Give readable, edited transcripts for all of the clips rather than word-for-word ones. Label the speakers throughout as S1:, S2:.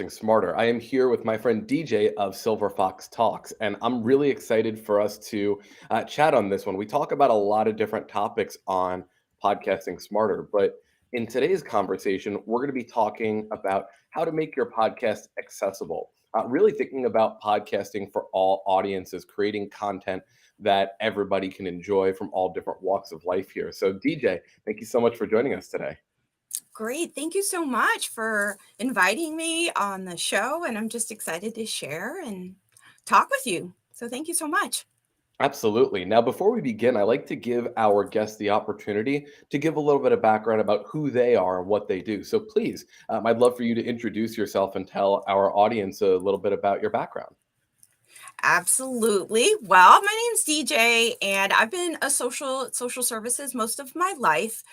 S1: Smarter. I am here with my friend DJ of Silver Fox Talks, and I'm really excited for us to chat on this one. We talk about a lot of different topics on podcasting smarter, but in today's conversation, we're going to be talking about how to make your podcast accessible. Really thinking about podcasting for all audiences, creating content that everybody can enjoy from all different walks of life here. So, DJ, thank you so much for joining us today.
S2: Great. Thank you so much for inviting me on the show. And I'm just excited to share and talk with you. So thank you so much.
S1: Absolutely. Now, before we begin, I like to give our guests the opportunity to give a little bit of background about who they are and what they do. So please, I'd love for you to introduce yourself and tell our audience a little bit about your background.
S2: Absolutely. Well, my name's DeeJae, and I've been a social services most of my life.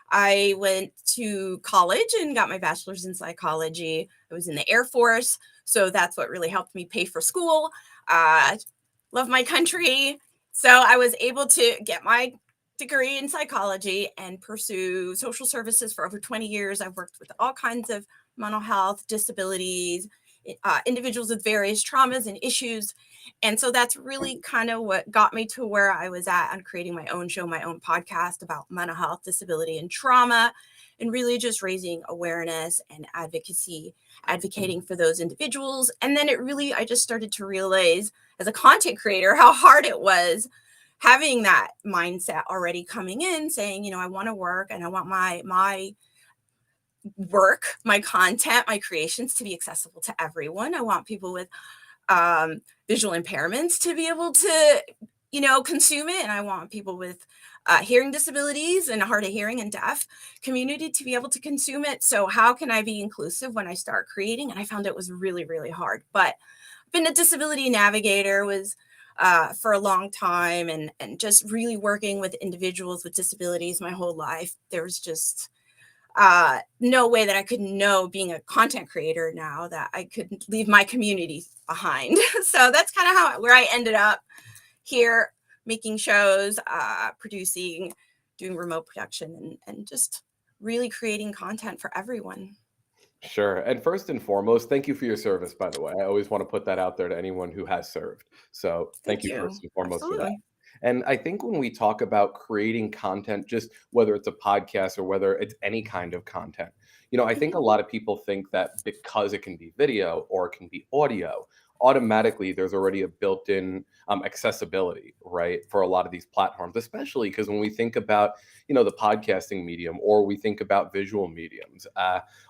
S2: I went to college and got my bachelor's in psychology. I was in the Air Force, so that's what really helped me pay for school. Love my country. So I was able to get my degree in psychology and pursue social services for over 20 years. I've worked with all kinds of mental health, disabilities, individuals with various traumas and issues. And so that's really kind of what got me to where I was at on creating my own show, my own podcast about mental health, disability, and trauma, and really just raising awareness and advocacy, advocating for those individuals. And then I just started to realize as a content creator how hard it was having that mindset already coming in, saying, I want to work and I want my work, my content, my creations to be accessible to everyone. I want people with visual impairments to be able to, consume it. And I want people with hearing disabilities and hard of hearing and deaf community to be able to consume it. So how can I be inclusive when I start creating? And I found it was really, really hard. But I've been a disability navigator, was for a long time, and just really working with individuals with disabilities my whole life. There was just no way that I could know, being a content creator now, that I could leave my community behind. So that's kind of where I ended up here, making shows, producing, doing remote production, and just really creating content for everyone.
S1: Sure. And first and foremost, thank you for your service, by the way. I always want to put that out there to anyone who has served. So thank
S2: Thank
S1: you
S2: you.
S1: first and foremost for that.
S2: Absolutely.
S1: And I think when we talk about creating content, just whether it's a podcast or whether it's any kind of content, I think a
S2: Mhm.
S1: lot of people think that because it can be video or it can be audio, automatically there's already a built-in accessibility, right, for a lot of these platforms, especially because when we think about, the podcasting medium or we think about visual mediums,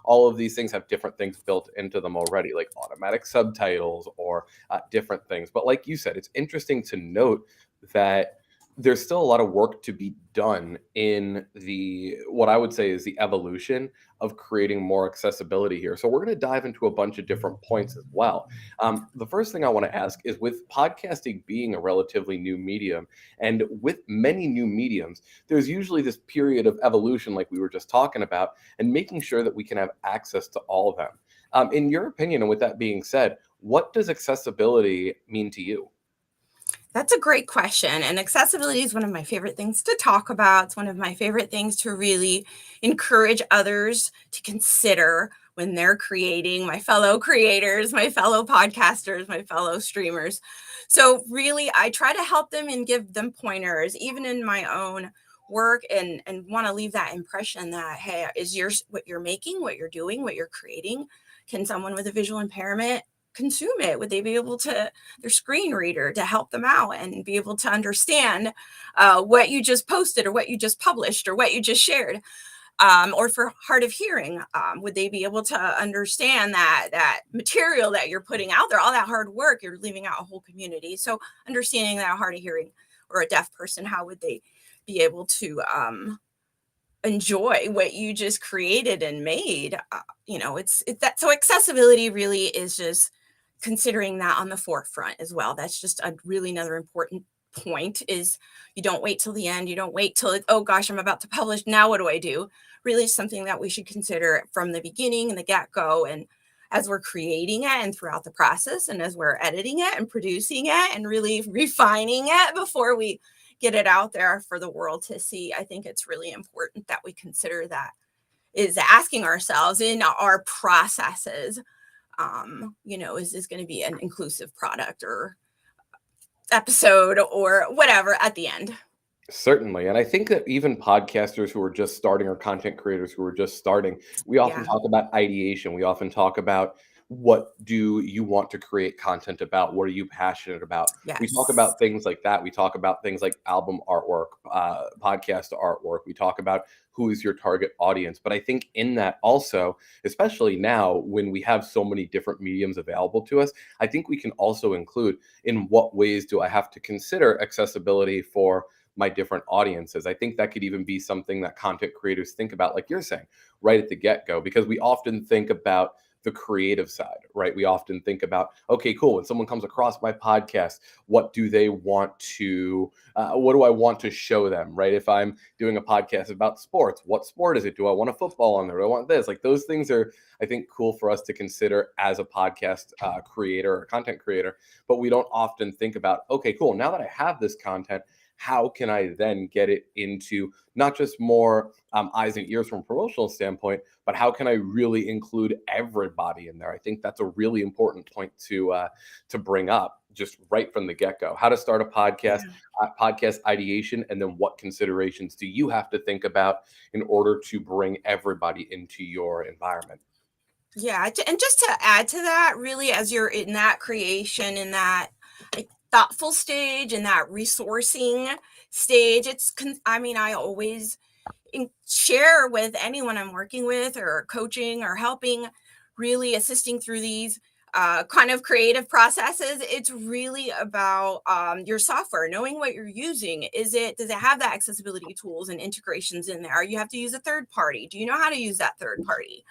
S1: all of these things have different things built into them already, like automatic subtitles or different things. But like you said, it's interesting to note that there's still a lot of work to be done in the what I would say is the evolution of creating more accessibility here. So we're going to dive into a bunch of different points as well. The first thing I want to ask is, with podcasting being a relatively new medium, and with many new mediums, there's usually this period of evolution, like we were just talking about, and making sure that we can have access to all of them. In your opinion, and with that being said, what does accessibility mean to you?
S2: That's a great question. And accessibility is one of my favorite things to talk about. It's one of my favorite things to really encourage others to consider when they're creating, my fellow creators, my fellow podcasters, my fellow streamers. So, really, I try to help them and give them pointers, even in my own work, and want to leave that impression that, hey, is what you're making, what you're doing, what you're creating, can someone with a visual impairment consume it? Would they be able to, their screen reader, to help them out and be able to understand what you just posted or what you just published or what you just shared? Or for hard of hearing, would they be able to understand that material that you're putting out there, all that hard work, you're leaving out a whole community? So understanding that a hard of hearing or a deaf person, how would they be able to enjoy what you just created and made? It's that. So accessibility really is just considering that on the forefront as well. That's just a really another important point, is you don't wait till the end. You don't wait till oh gosh, I'm about to publish, now what do I do? Really something that we should consider from the beginning and the get-go, and as we're creating it and throughout the process, and as we're editing it and producing it and really refining it before we get it out there for the world to see. I think it's really important that we consider that, is asking ourselves in our processes, Is this going to be an inclusive product or episode or whatever at the end?
S1: Certainly. And I think that even podcasters who are just starting or content creators who are just starting, we often
S2: Yeah.
S1: talk about ideation. We often talk about what do you want to create content about? What are you passionate about? We talk
S2: Yes.
S1: about things like that. We talk about things like album artwork, podcast artwork. We talk about who is your target audience. But I think in that also, especially now when we have so many different mediums available to us, I think we can also include in what ways do I have to consider accessibility for my different audiences. I think that could even be something that content creators think about, like you're saying, right at the get-go, because we often think about the creative side, right? We often think about, okay, cool. When someone comes across my podcast, what do they want to, what do I want to show them, right? If I'm doing a podcast about sports, what sport is it? Do I want a football on there? Do I want this? Like those things are, I think, cool for us to consider as a podcast creator or content creator. But we don't often think about, okay, cool. Now that I have this content, how can I then get it into not just more eyes and ears from a promotional standpoint, but how can I really include everybody in there? I think that's a really important point to bring up just right from the get-go. How to start a podcast,
S2: Yeah.
S1: podcast ideation, and then what considerations do you have to think about in order to bring everybody into your environment?
S2: Yeah, and just to add to that, really, as you're in that creation, in that like thoughtful stage, in that resourcing stage, I always share with anyone I'm working with or coaching or helping, really assisting through these kind of creative processes. It's really about your software, knowing what you're using. Does it have that accessibility tools and integrations in there? You have to use a third party. Do you know how to use that third party?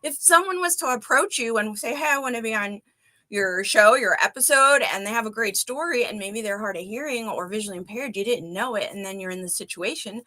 S2: If someone was to approach you and say, hey, I want to be on your show, your episode, and they have a great story, and maybe they're hard of hearing or visually impaired, you didn't know it, and then you're in this situation,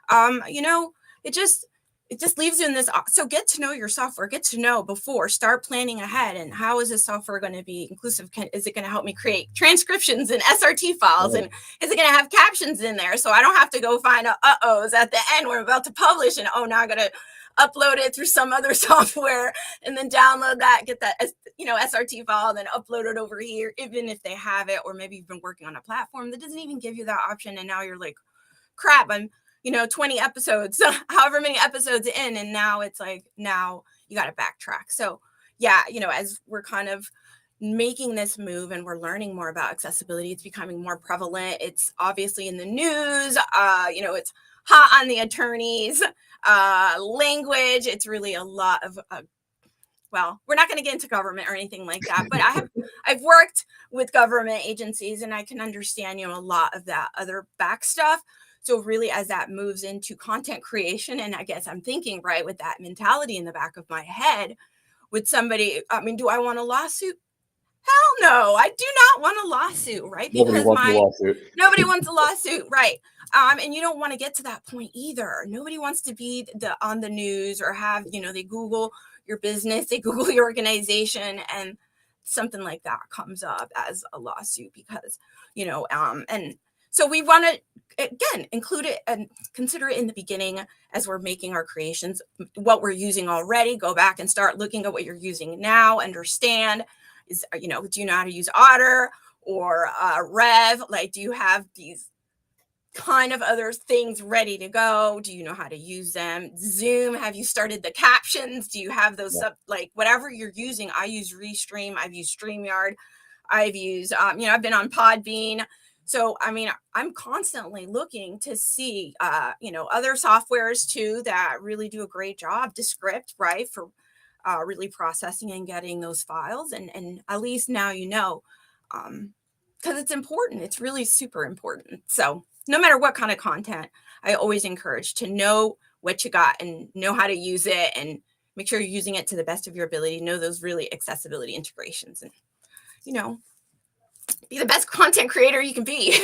S2: um, you know, it just it just leaves you in this. So get to know your software, get to know before, start planning ahead. And how is this software going to be inclusive? Is it going to help me create transcriptions and SRT files? And is it going to have captions in there? So I don't have to go find uh-ohs at the end. We're about to publish and now I got to upload it through some other software and then download that, get that, SRT file, then upload it over here, even if they have it, or maybe you've been working on a platform that doesn't even give you that option. And now you're like, crap, I'm 20 episodes, however many episodes in, and now it's like, now you got to backtrack. So yeah, as we're kind of making this move and we're learning more about accessibility, it's becoming more prevalent. It's obviously in the news, it's hot on the attorneys, language. It's really a lot of well, we're not going to get into government or anything like that, but I've worked with government agencies and I can understand, a lot of that other back stuff. So really, as that moves into content creation, and I guess I'm thinking, right, with that mentality in the back of my head, with somebody, do I want a lawsuit? Hell no, I do not want a lawsuit, right?
S1: Nobody
S2: Because
S1: wants a lawsuit.
S2: nobody wants a lawsuit, right? And you don't want to get to that point either. Nobody wants to be on the news or have, they Google your business, they Google your organization, and something like that comes up as a lawsuit because, and so we want to again include it and consider it in the beginning as we're making our creations, what we're using already. Go back and start looking at what you're using now, understand do you know how to use Otter or Rev? Like, do you have these kind of other things ready to go? Do you know how to use them? Zoom, have you started the captions? Do you have those whatever you're using? I use Restream, I've used StreamYard, I've used I've been on Podbean. So I'm constantly looking to see other softwares too that really do a great job, Descript, right, for really processing and getting those files, and at least now because it's important. It's really super important. So no matter what kind of content, I always encourage to know what you got and know how to use it, and make sure you're using it to the best of your ability. Know those really accessibility integrations, and be the best content creator you can be.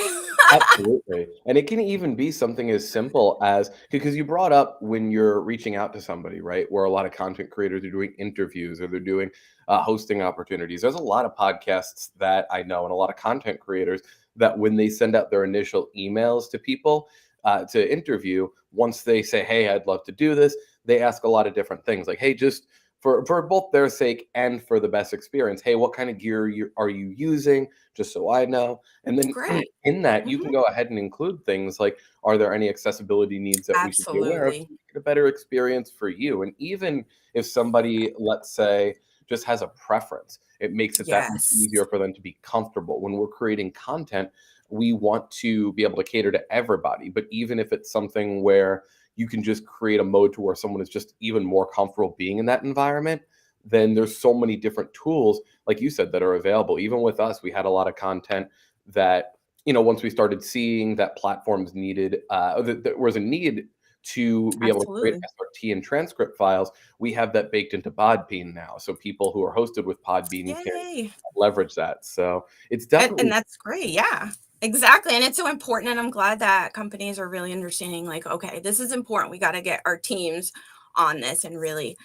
S1: Absolutely. And it can even be something as simple as, because you brought up when you're reaching out to somebody, right? Where a lot of content creators are doing interviews or they're doing hosting opportunities. There's a lot of podcasts that I know and a lot of content creators that when they send out their initial emails to people to interview, once they say, hey, I'd love to do this, they ask a lot of different things like, hey, just for both their sake and for the best experience. Hey, what kind of gear are you using? Just so I know. And then
S2: Great.
S1: in that, you
S2: Mhm.
S1: can go ahead and include things like, are there any accessibility needs that we should be aware of to
S2: Absolutely.
S1: make it a better experience for you? And even if somebody, let's say, just has a preference, it makes it that much
S2: Yes.
S1: easier for them to be comfortable. When we're creating content, we want to be able to cater to everybody. But even if it's something where you can just create a mode to where someone is just even more comfortable being in that environment, then there's so many different tools, like you said, that are available. Even with us, we had a lot of content that, once we started seeing that platforms needed, that there was a need to be able to create
S2: Absolutely.
S1: SRT and transcript files, we have that baked into Podbean now. So people who are hosted with Podbean can
S2: Yay.
S1: leverage that. So it's
S2: And
S1: definitely
S2: that's great. Yeah. Exactly. And it's so important. And I'm glad that companies are really understanding, like, okay, this is important. We got to get our teams on this. And really,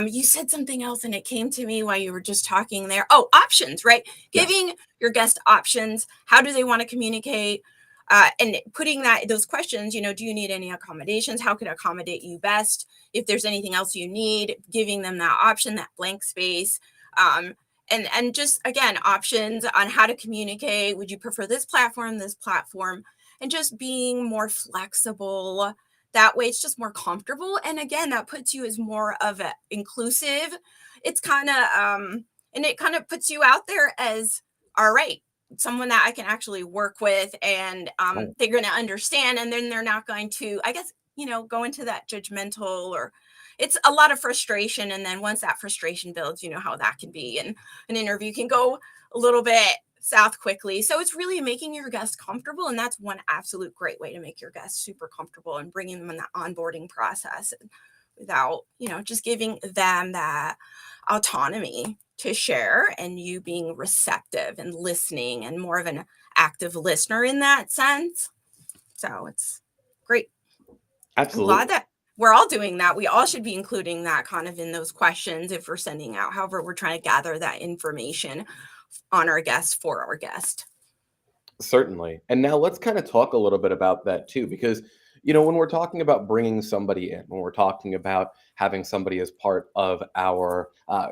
S2: you said something else and it came to me while you were just talking there. Oh, options, right?
S1: yes.
S2: Giving your guest options. How do they want to communicate? And putting those questions, do you need any accommodations? How can I accommodate you best? If there's anything else you need, giving them that option, that blank space. Um, and just again, options on how to communicate. Would you prefer this platform, and just being more flexible, that way it's just more comfortable, and again, that puts you as more of a inclusive. It's kind of and it kind of puts you out there as, all right, someone that I can actually work with, and
S1: Right.
S2: they're going to understand, and then they're not going to, I guess, go into that judgmental, or it's a lot of frustration. And then once that frustration builds, you know how that can be. And an interview can go a little bit south quickly. So it's really making your guests comfortable. And that's one absolute great way to make your guests super comfortable and bringing them in that onboarding process, without, just giving them that autonomy to share, and you being receptive and listening and more of an active listener in that sense. So it's great. I'm glad
S1: Absolutely.
S2: that we're all doing that. We all should be including that kind of in those questions if we're sending out. However, we're trying to gather that information on our guest for our guest.
S1: Certainly. And now let's kind of talk a little bit about that too, because, when we're talking about bringing somebody in, when we're talking about having somebody as part of our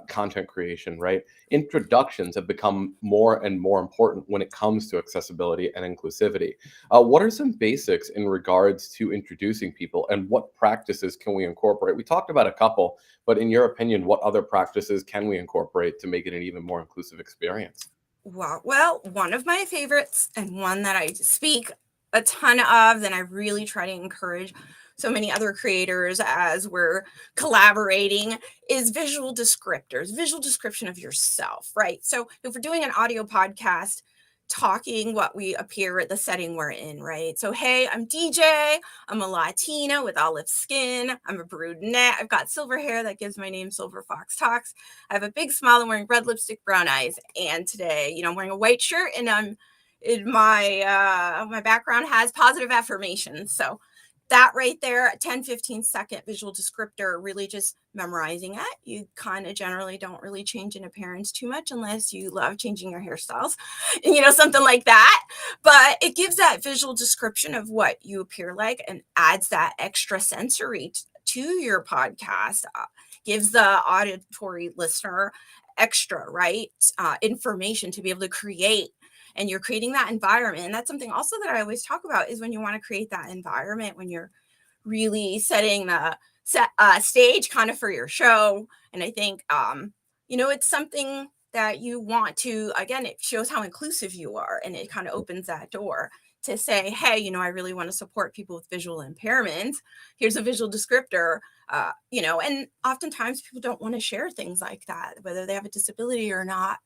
S1: content creation, right? Introductions have become more and more important when it comes to accessibility and inclusivity. What are some basics in regards to introducing people, and what practices can we incorporate? We talked about a couple, but in your opinion, what other practices can we incorporate to make it an even more inclusive experience?
S2: Wow. Well, one of my favorites, and one that I speak a ton of, then I really try to encourage so many other creators as we're collaborating, is visual descriptors, visual description of yourself, right? So if we're doing an audio podcast, talking what we appear at the setting we're in, right? So, hey, I'm DeeJae. I'm a Latina with olive skin. I'm a brunette. I've got silver hair that gives my name Silver Fox Talks. I have a big smile. I'm wearing red lipstick, brown eyes. And today, I'm wearing a white shirt, and I'm in my background has positive affirmations. So that right there, a 10-15 second visual descriptor, really just memorizing it. You kind of generally don't really change in appearance too much unless you love changing your hairstyles, something like that. But it gives that visual description of what you appear like, and adds that extra sensory to your podcast, gives the auditory listener extra, right? Information to be able to create. And you're creating that environment. And that's something also that I always talk about, is when you want to create that environment, when you're really setting the stage kind of for your show. And I think, it's something that you want to, again, it shows how inclusive you are, and it kind of opens that door to say, hey, I really want to support people with visual impairments. Here's a visual descriptor. And oftentimes people don't want to share things like that, whether they have a disability or not.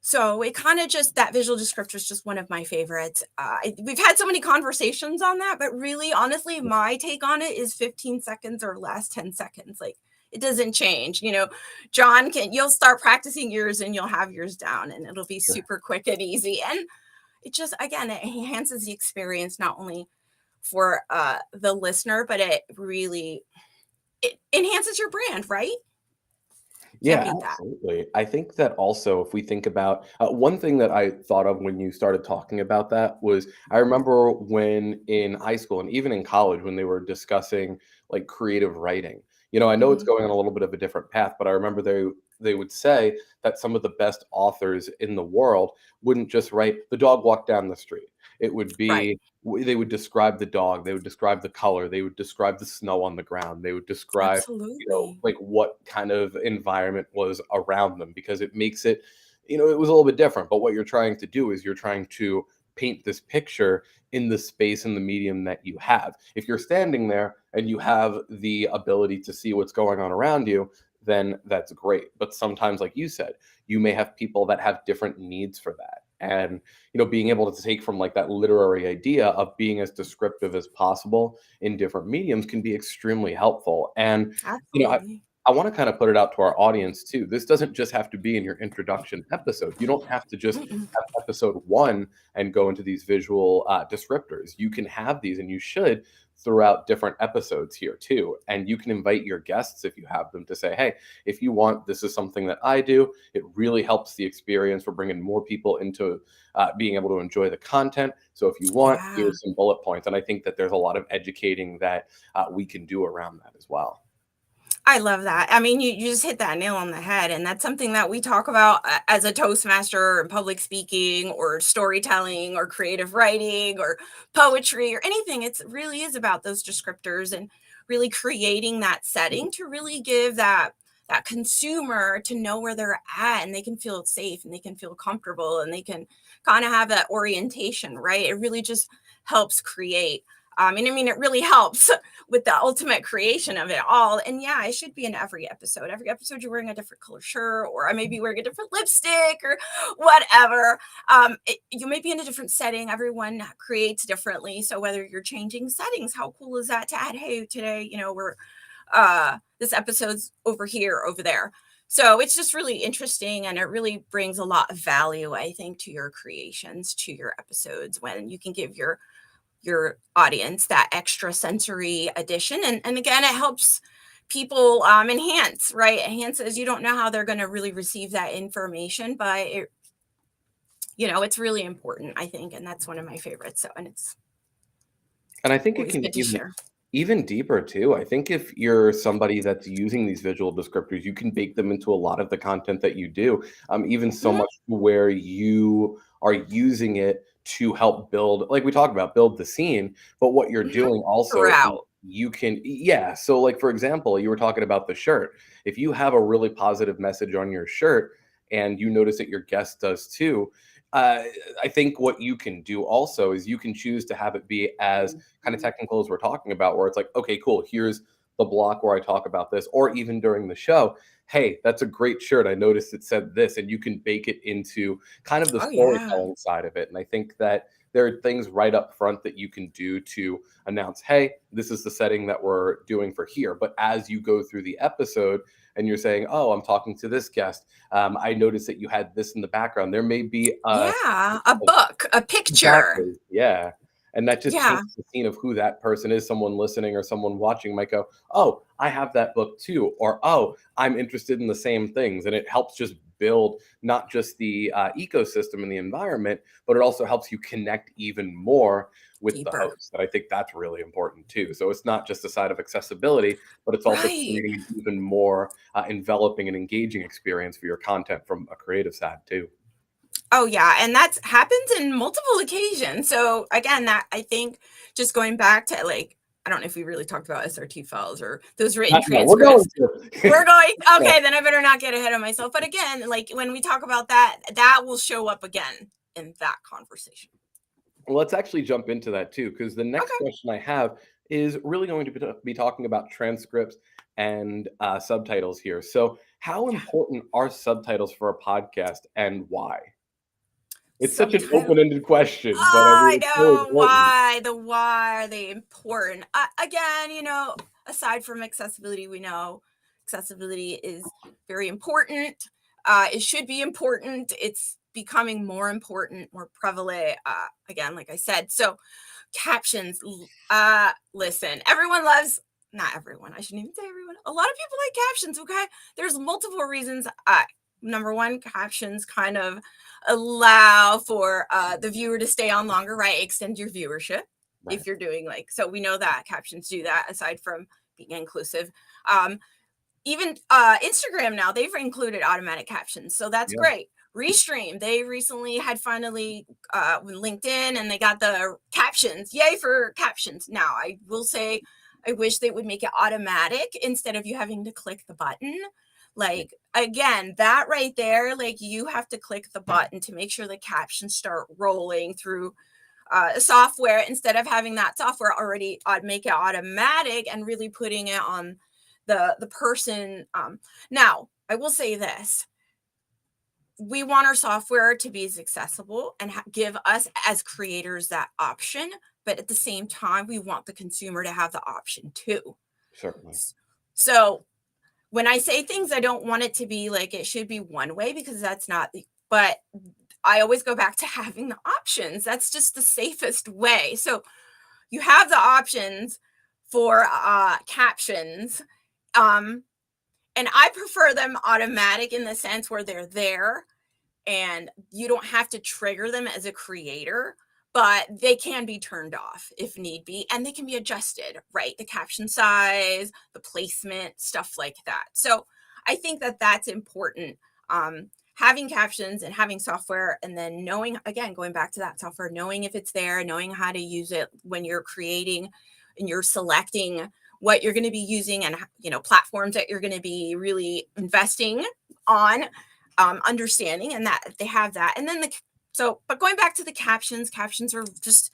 S2: So it kind of just, that visual descriptor is just one of my favorites. We've had so many conversations on that, but really, honestly, my take on it is 15 seconds or less, 10 seconds. Like, it doesn't change. John, you'll start practicing yours and you'll have yours down, and it'll be
S1: Sure.
S2: super quick and easy. And it just, again, it enhances the experience, not only for the listener, but it enhances your brand, right? Can't
S1: Yeah,
S2: beat that.
S1: absolutely. I think that also, if we think about one thing that I thought of when you started talking about that was, I remember when in high school and even in college when they were discussing like creative writing. You know, I know it's
S2: Mhm.
S1: going on a little bit of a different path, but I remember they would say that some of the best authors in the world wouldn't just write the dog walked down the street. It would
S2: Right.
S1: be they would describe the dog, they would describe the color, they would describe the snow on the ground, they would describe,
S2: Absolutely.
S1: like what kind of environment was around them because it makes it, it was a little bit different. But what you're trying to do is you're trying to paint this picture in the space and the medium that you have. If you're standing there and you have the ability to see what's going on around you, then that's great. But sometimes, like you said, you may have people that have different needs for that. And, being able to take from like that literary idea of being as descriptive as possible in different mediums can be extremely helpful. And, you know, I,
S2: Absolutely.
S1: I want to kind of put it out to our audience too. This doesn't just have to be in your introduction episode. You don't have to just
S2: Mm-mm.
S1: have episode one and go into these visual descriptors. You can have these, and you should, throughout different episodes here too. And you can invite your guests if you have them to say, hey, if you want, this is something that I do. It really helps the experience. We're bringing more people into being able to enjoy the content. So if you want,
S2: Yeah.
S1: here's some bullet points. And I think that there's a lot of educating that we can do around that as well.
S2: I love that. I mean, you just hit that nail on the head. And that's something that we talk about as a Toastmaster in public speaking or storytelling or creative writing or poetry or anything. It really is about those descriptors and really creating that setting to really give that consumer to know where they're at and they can feel safe and they can feel comfortable and they can kind of have that orientation, right? It really just helps create. And I mean, it really helps with the ultimate creation of it all. And yeah, I should be in every episode. Every episode, you're wearing a different color shirt, or I may be wearing a different lipstick, or whatever. You may be in a different setting. Everyone creates differently. So whether you're changing settings, how cool is that to add? Hey, today, we're this episode's over here, over there. So it's just really interesting, and it really brings a lot of value, I think, to your creations, to your episodes, when you can give your audience that extra sensory addition. And again, it helps people enhance, right? Enhances. You don't know how they're going to really receive that information, but it's really important, I think. And that's one of my favorites. So, and it's
S1: And I think it
S2: always
S1: can
S2: good to share.
S1: even deeper too. I think if you're somebody that's using these visual descriptors, you can bake them into a lot of the content that you do. Even so
S2: Mhm.
S1: much to where you are using it to help build, like we talked about, build the scene. But what you're
S2: Mhm.
S1: doing also,
S2: Throughout.
S1: you can, yeah. So, like for example, you were talking about the shirt. If you have a really positive message on your shirt, and you notice that your guest does too, uh, I think what you can do also is you can choose to have it be as kind of technical as we're talking about, where it's like, okay, cool, here's the block where I talk about this, or even during the show, hey, that's a great shirt. I noticed it said this, and you can bake it into kind of the
S2: Oh, yeah.
S1: storytelling side of it. And I think that there are things right up front that you can do to announce, hey, this is the setting that we're doing for here. But as you go through the episode and you're saying, oh, I'm talking to this guest, I noticed that you had this in the background. There may be
S2: Yeah. A book, a picture.
S1: exactly. Yeah. And that just
S2: Yeah.
S1: paints the scene of who that person is. Someone listening or someone watching might go, oh, I have that book too. Or, oh, I'm interested in the same things. And it helps just build not just the ecosystem and the environment, but it also helps you connect even more with the
S2: Deeper.
S1: host. And I think that's really important too. So it's not just a side of accessibility, but it's also
S2: Right.
S1: creating an even more enveloping and engaging experience for your content from a creative side too.
S2: Oh yeah, and that's happens in multiple occasions. So again, that I think just going back to like, I don't know if we really talked about SRT files or those written
S1: No, we're going
S2: transcripts.
S1: to.
S2: We're going,
S1: Yeah.
S2: okay, then I better not get ahead of myself. But again, like when we talk about that, that will show up again in that conversation.
S1: Well, let's actually jump into that too, because the next
S2: Okay.
S1: question I have is really going to be talking about transcripts and subtitles here. So, how
S2: Yeah.
S1: important are subtitles for a podcast and why? It's such an
S2: Subtitle.
S1: open-ended question, but I
S2: Oh, I
S1: mean, it's so
S2: know
S1: important.
S2: why. The why are they important? Again, aside from accessibility, we know accessibility is very important. It should be important. It's becoming more important, more prevalent. Again, like I said, so captions. Listen, everyone loves. Not everyone. I shouldn't even say everyone. A lot of people like captions. Okay, there's multiple reasons. Number one, captions kind of allow for the viewer to stay on longer, right? Extend your viewership if
S1: Right.
S2: you're doing like, so we know that captions do that aside from being inclusive. Even Instagram now, they've included automatic captions, so that's
S1: Yeah.
S2: great. Restream, they recently had finally with LinkedIn, and they got the captions. Yay for captions. Now, I will say, I wish they would make it automatic instead of you having to click the button. Like, again, that right there, like, you have to click the button to make sure the captions start rolling through software, instead of having that software already make it automatic and really putting it on the person. Now, I will say this: we want our software to be as accessible and give us as creators that option, but at the same time, we want the consumer to have the option too.
S1: Certainly.
S2: So when I say things, I don't want it to be like it should be one way, because that's not the, but I always go back to having the options. That's just the safest way. So you have the options for captions. And I prefer them automatic in the sense where they're there and you don't have to trigger them as a creator, but they can be turned off if need be, and they can be adjusted, right? The caption size, the placement, stuff like that. So I think that that's important. Having captions and having software, and then knowing, again, going back to that software, knowing if it's there, knowing how to use it when you're creating and you're selecting what you're going to be using, and platforms that you're going to be really investing on, understanding, and that they have that. And then but going back to the captions are just,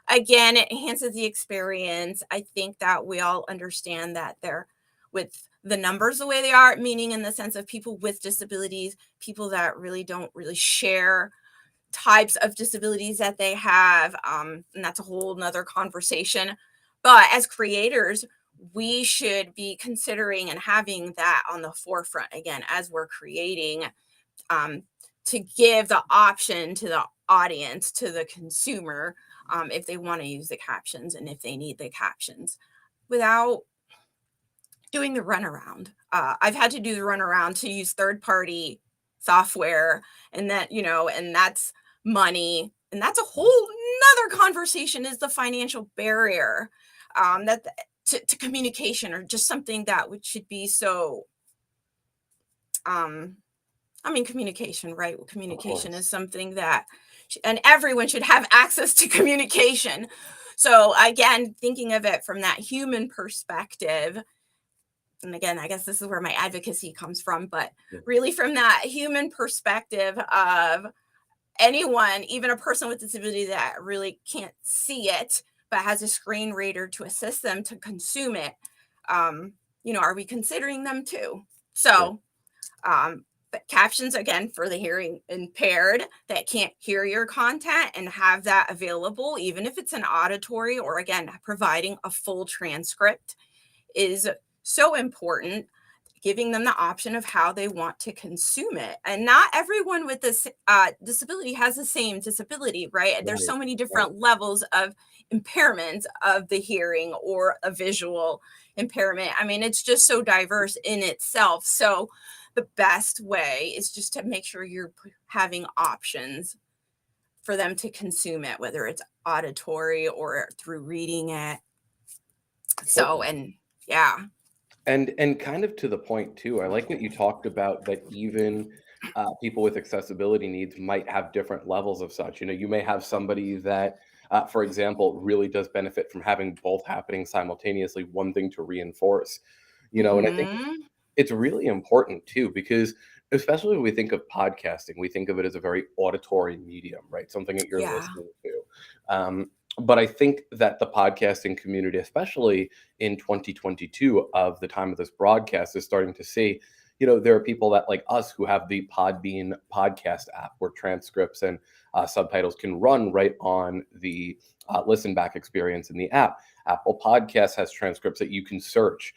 S2: again, it enhances the experience. I think that we all understand that they're, with the numbers the way they are, meaning in the sense of people with disabilities, people that really don't really share types of disabilities that they have, and that's a whole nother conversation. But as creators, we should be considering and having that on the forefront, again, as we're creating, to give the option to the audience, to the consumer, if they want to use the captions and if they need the captions, without doing the runaround. I've had to do the runaround to use third-party software, and that, and that's money, and that's a whole nother conversation, is the financial barrier, that to communication, or just something that should be so, communication, right? Communication is something that, and everyone should have access to communication. So again, thinking of it from that human perspective, and again, I guess this is where my advocacy comes from, but really from that human perspective of anyone, even a person with disability that really can't see it, but has a screen reader to assist them to consume it, are we considering them too? So, but captions, again, for the hearing impaired that can't hear your content, and have that available, even if it's an auditory, or again, providing a full transcript, is so important. Giving them the option of how they want to consume it. And not everyone with this disability has the same disability, right? There's so many different levels of impairment of the hearing or a visual impairment. I mean, it's just so diverse in itself. So the best way is just to make sure you're having options for them to consume it, whether it's auditory or through reading it. So, and yeah.
S1: And kind of to the point too, I like that you talked about that even people with accessibility needs might have different levels of such. You may have somebody that, for example, really does benefit from having both happening simultaneously, one thing to reinforce, and I think it's really important too, because especially when we think of podcasting, we think of it as a very auditory medium, right? Something that you're listening to. But I think that the podcasting community, especially in 2022, of the time of this broadcast, is starting to see, there are people that, like us, who have the Podbean podcast app, where transcripts and subtitles can run right on the listen back experience in the app. Apple Podcasts has transcripts that you can search.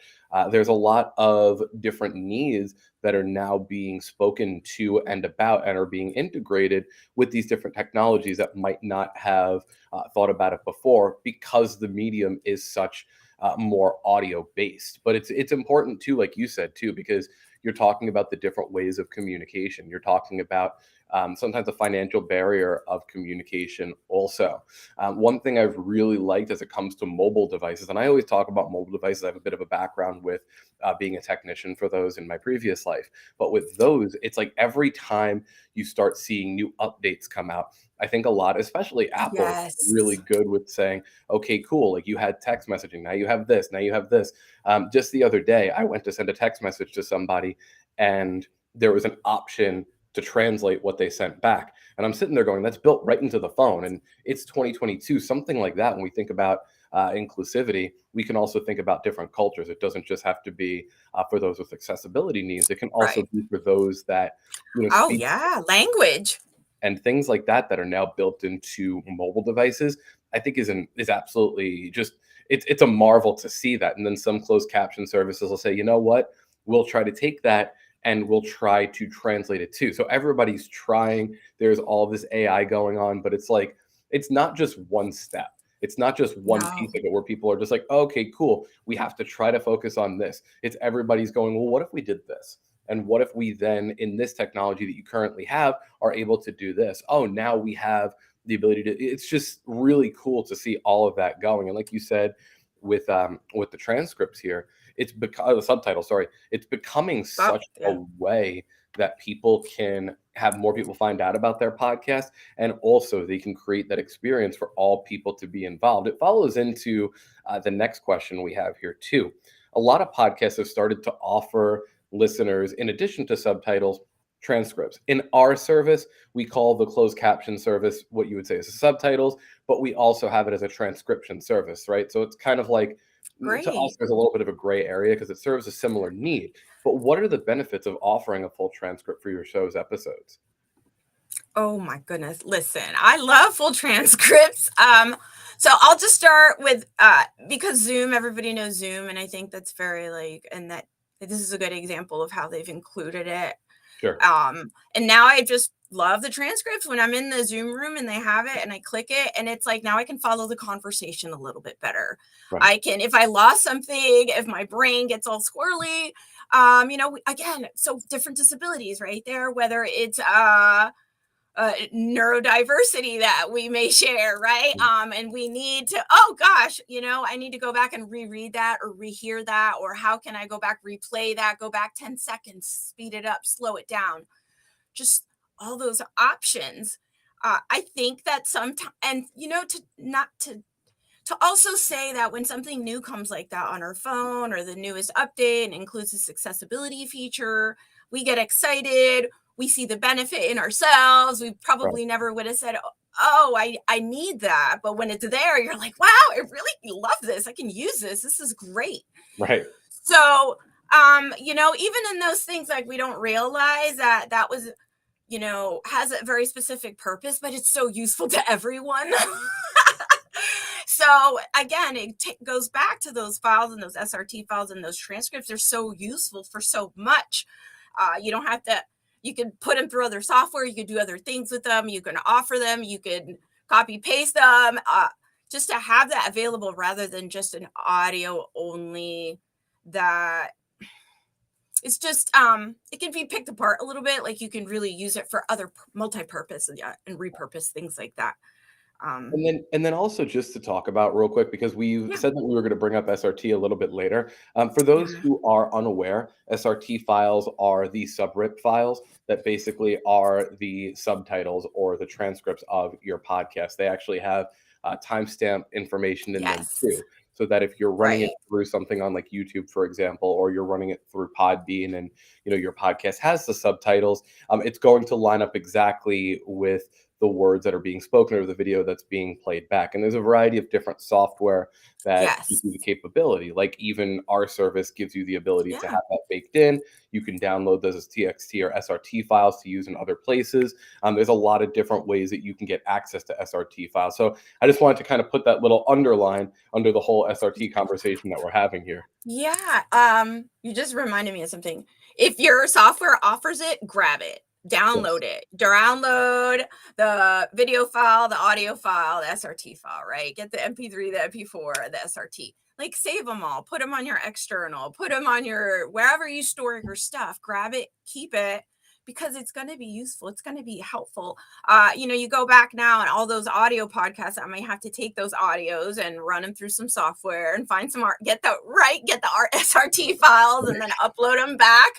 S1: There's a lot of different needs that are now being spoken to and about, and are being integrated with these different technologies that might not have thought about it before, because the medium is such more audio based. But it's important too, like you said too, because you're talking about the different ways of communication. You're talking about sometimes a financial barrier of communication also. One thing I've really liked as it comes to mobile devices, and I always talk about mobile devices, I have a bit of a background with being a technician for those in my previous life. But with those, it's like every time you start seeing new updates come out, I think a lot, especially Apple, is really
S2: Yes.
S1: good with saying, okay, cool, like you had text messaging, now you have this, now you have this. Just the other day, I went to send a text message to somebody, and there was an option to translate what they sent back. And I'm sitting there going, that's built right into the phone. And it's 2022, something like that. When we think about inclusivity, we can also think about different cultures. It doesn't just have to be for those with accessibility needs. It can also
S2: Right.
S1: be for those that,
S2: Oh,
S1: speak,
S2: yeah. Language.
S1: and things like that are now built into mobile devices. I think is absolutely just, it's a marvel to see that. And then some closed caption services will say, you know what, we'll try to take that and we'll try to translate it too. So everybody's trying. There's all this AI going on, but it's like it's not just one step. It's not just one piece
S2: No.
S1: of it where people are just like, okay, cool. We have to try to focus on this. It's everybody's going, well, what if we did this? And what if we then, in this technology that you currently have, are able to do this? Oh, now we have the ability to. It's just really cool to see all of that going. And like you said, with the transcripts here, it's because the subtitles. Sorry, it's becoming
S2: Oh,
S1: such a
S2: yeah.
S1: way that people can have more people find out about their podcast, and also they can create that experience for all people to be involved. It follows into the next question we have here too. A lot of podcasts have started to offer listeners, in addition to subtitles, transcripts. In our service, we call the closed caption service what you would say is subtitles, but we also have it as a transcription service, right? So it's kind of like, to us,
S2: Great.
S1: there's a little bit of a gray area because it serves a similar need. But what are the benefits of offering a full transcript for your show's episodes?
S2: Oh my goodness. Listen, I love full transcripts. So I'll just start with because Zoom, everybody knows Zoom, and I think that's very like, and that this is a good example of how they've included it.
S1: Sure.
S2: And now I just love the transcripts when I'm in the Zoom room and they have it and I click it and it's like now I can follow the conversation a little bit better.
S1: Right.
S2: I can, if I lost something, if my brain gets all squirrely, again, so different disabilities right there, whether it's neurodiversity that we may share, right?
S1: Mm.
S2: And we need to, oh gosh, I need to go back and reread that or rehear that, or how can I go back, replay that, go back 10 seconds, speed it up, slow it down, just all those options. I think that sometimes, and to not to also say that when something new comes like that on our phone or the newest update and includes this accessibility feature, we get excited. We see the benefit in ourselves. We
S1: Right.
S2: probably never would have said, "Oh, I need that." But when it's there, you're like, "Wow, I really love this. I can use this. This is great."
S1: Right.
S2: So, even in those things, like we don't realize that that was, has a very specific purpose, but it's so useful to everyone. So again, goes back to those files and those SRT files and those transcripts. They're so useful for so much. You don't have to, you can put them through other software. You could do other things with them. You can offer them. You can copy paste them. Just to have that available rather than just an audio only, that it's just it can be picked apart a little bit. Like you can really use it for other multi-purpose and repurpose things like that. Um,
S1: And then also just to talk about real quick, because we
S2: yeah,
S1: said that we were going to bring up SRT a little bit later. For those
S2: yeah.
S1: who are unaware, SRT files are the subrip files that basically are the subtitles or the transcripts of your podcast. They actually have timestamp information in them
S2: Yes.
S1: too, so that if you're running it
S2: Right.
S1: through something on like YouTube, for example, or you're running it through Podbean, and your podcast has the subtitles, it's going to line up exactly with the words that are being spoken or the video that's being played back. And there's a variety of different software that give
S2: Yes.
S1: you the capability. Like even our service gives you the ability to
S2: Yeah.
S1: have that baked in. You can download those as TXT or SRT files to use in other places. There's a lot of different ways that you can get access to SRT files. So I just wanted to kind of put that little underline under the whole SRT conversation that we're having here.
S2: Yeah. You just reminded me of something. If your software offers it, grab it.
S1: Yes.
S2: Download it. Download the video file, the audio file, the SRT file, right? Get the MP3, the MP4, the SRT. Like save them all. Put them on your external. Put them on your wherever you store your stuff. Grab it, keep it, because it's going to be useful. It's going to be helpful. You go back now and all those audio podcasts, I might have to take those audios and run them through some software and find some art, get the SRT files and then upload them back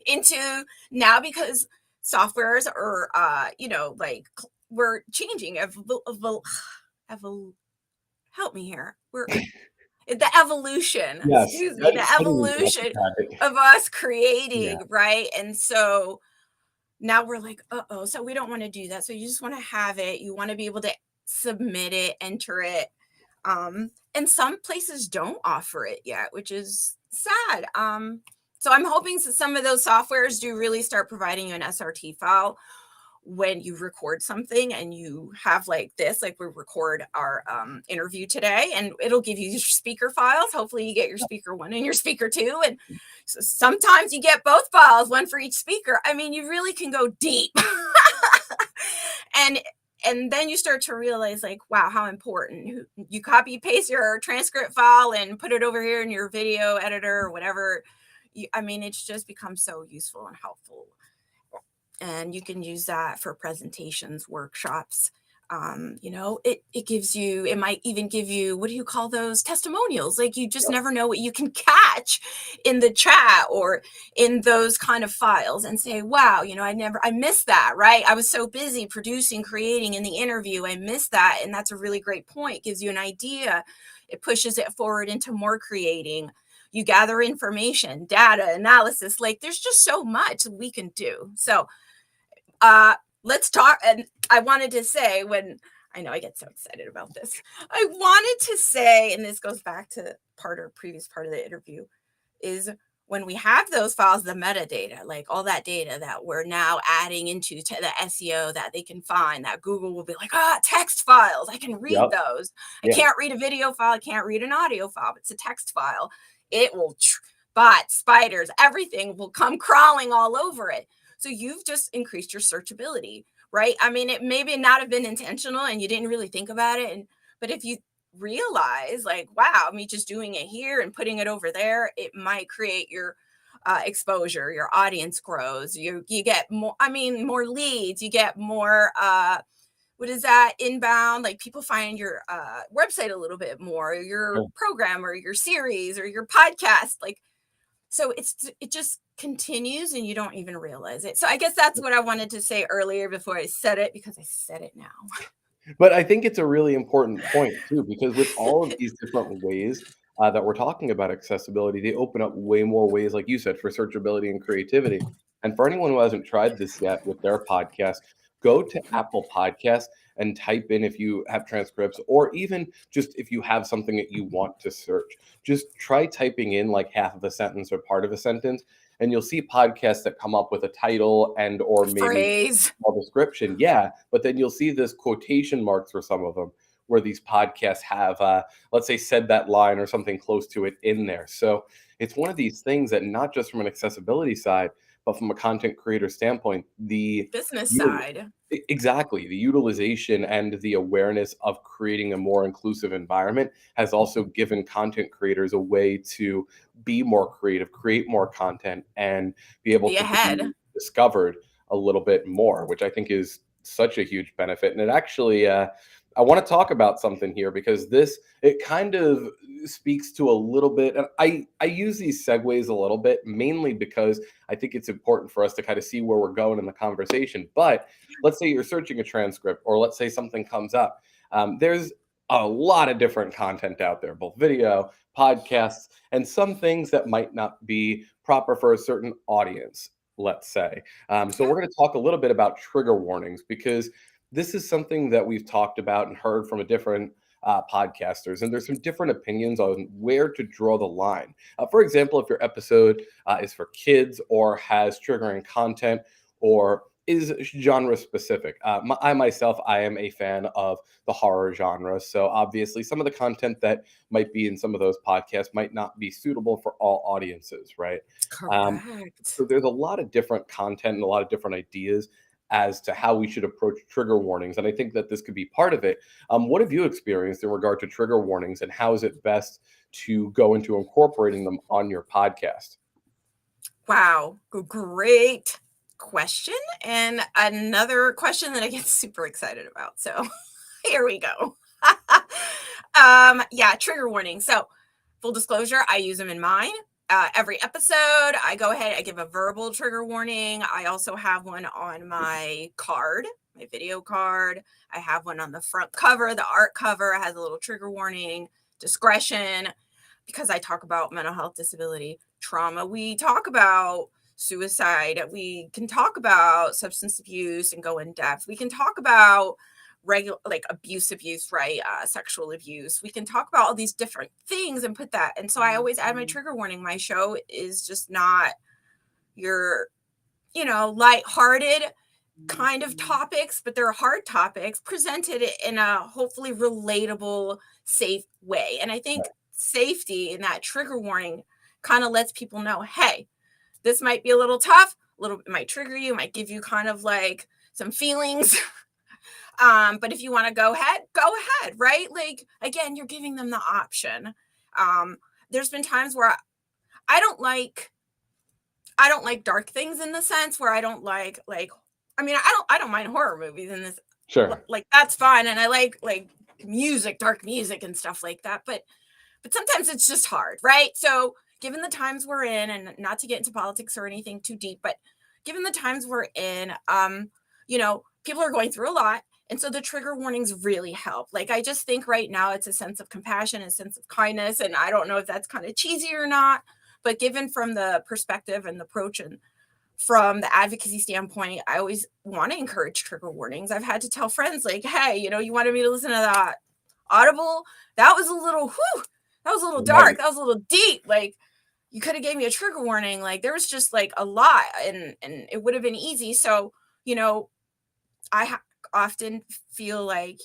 S2: into now, because softwares are, we're changing. Help me here. We're the evolution,
S1: Yes,
S2: excuse me, the evolution of us creating, right? And so now we're like, so we don't want to do that. So you just want to have it. You want to be able to submit it, enter it. And some places don't offer it yet, which is sad. So I'm hoping that some of those softwares do really start providing you an SRT file when you record something, and you have like this, like we record our interview today, and it'll give you your speaker files. Hopefully you get your speaker 1 and your speaker 2. And so sometimes you get both files, one for each speaker. I mean, you really can go deep. And then you start to realize, like, wow, how important. You copy paste your transcript file and put it over here in your video editor or whatever. It's just become so useful and helpful. And you can use that for presentations, workshops. It gives you, it might even give you, what do you call those? Testimonials. Like, you just never know what you can catch in the chat or in those kind of files and say, wow, I missed that, right? I was so busy producing, creating in the interview. I missed that. And that's a really great point. It gives you an idea. It pushes it forward into more creating. You gather information, data, analysis. Like, there's just so much we can do. So, let's talk. And I wanted to say, when I know I get so excited about this, I wanted to say, and this goes back to previous part of the interview, is when we have those files, the metadata, like all that data that we're now adding into the SEO that they can find, that Google will be like, text files, I can read those. I can't read a video file. I can't read an audio file. It's a text file. It will, bots, spiders, everything will come crawling all over it. So you've just increased your searchability, right? It maybe not have been intentional and you didn't really think about it. But if you realize, like, wow, me just doing it here and putting it over there, it might create your exposure, your audience grows, you get more, more leads, you get more, what is that, inbound, like people find your website a little bit more, your program or your series or your podcast, like, so it just continues and you don't even realize it. So I guess that's what I wanted to say earlier before I said it, because I said it now.
S1: But I think it's a really important point too, because with all of these different ways that we're talking about accessibility, they open up way more ways, like you said, for searchability and creativity. And for anyone who hasn't tried this yet with their podcast, go to Apple Podcasts and type in, if you have transcripts, or even just if you have something that you want to search, just try typing in like half of a sentence or part of a sentence, and you'll see podcasts that come up with a title and or maybe
S2: phrase,
S1: a description. But then you'll see this quotation marks for some of them, where these podcasts have, let's say, said that line or something close to it in there. So it's one of these things that, not just from an accessibility side, but from a content creator standpoint, the
S2: business side.
S1: Exactly. The utilization and the awareness of creating a more inclusive environment has also given content creators a way to be more creative, create more content, and be able to be discovered a little bit more, which I think is such a huge benefit. And it actually, I want to talk about something here, because it kind of speaks to a little bit, and I use these segues a little bit, mainly because I think it's important for us to kind of see where we're going in the conversation. But let's say you're searching a transcript, or let's say something comes up. There's a lot of different content out there, both video, podcasts, and some things that might not be proper for a certain audience, let's say. So we're going to talk a little bit about trigger warnings, because this is something that we've talked about and heard from a different podcasters, and there's some different opinions on where to draw the line. For example, if your episode is for kids, or has triggering content, or is genre specific. I myself, I am a fan of the horror genre, so obviously some of the content that might be in some of those podcasts might not be suitable for all audiences, right?
S2: Correct.
S1: So there's a lot of different content and a lot of different ideas as to how we should approach trigger warnings. And I think that this could be part of it. What have you experienced in regard to trigger warnings, and how is it best to go into incorporating them on your podcast?
S2: Wow. Great question, and another question that I get super excited about. So here we go. Yeah, trigger warning. So full disclosure, I use them in mine. Every episode, I go ahead, I give a verbal trigger warning. I also have one on my card, my video card. I have one on the front cover, the art cover has a little trigger warning, discretion, because I talk about mental health, disability, trauma. We talk about suicide. We can talk about substance abuse and go in depth. We can talk about regular, like abuse, right? Sexual abuse. We can talk about all these different things and put that. And so I always add my trigger warning. My show is just not your, lighthearted kind of topics, but they're hard topics presented in a hopefully relatable, safe way. And I think safety in that trigger warning kind of lets people know, hey, this might be a little tough, it might trigger you, might give you kind of like some feelings. But if you want to go ahead, right? Like, again, you're giving them the option. There's been times where I don't like dark things, in the sense where I don't like, I don't mind horror movies in this.
S1: Sure.
S2: Like, that's fine. And I like music, dark music and stuff like that. But sometimes it's just hard, right? So given the times we're in, and not to get into politics or anything too deep, but given the times we're in, people are going through a lot. And so the trigger warnings really help. Like, I just think right now it's a sense of compassion, a sense of kindness. And I don't know if that's kind of cheesy or not, but given from the perspective and the approach and from the advocacy standpoint, I always want to encourage trigger warnings. I've had to tell friends, like, hey, you wanted me to listen to that Audible? That was a little, that was a little dark. That was a little deep. Like, you could have gave me a trigger warning. Like, there was just like a lot, and it would have been easy. So, I often feel like,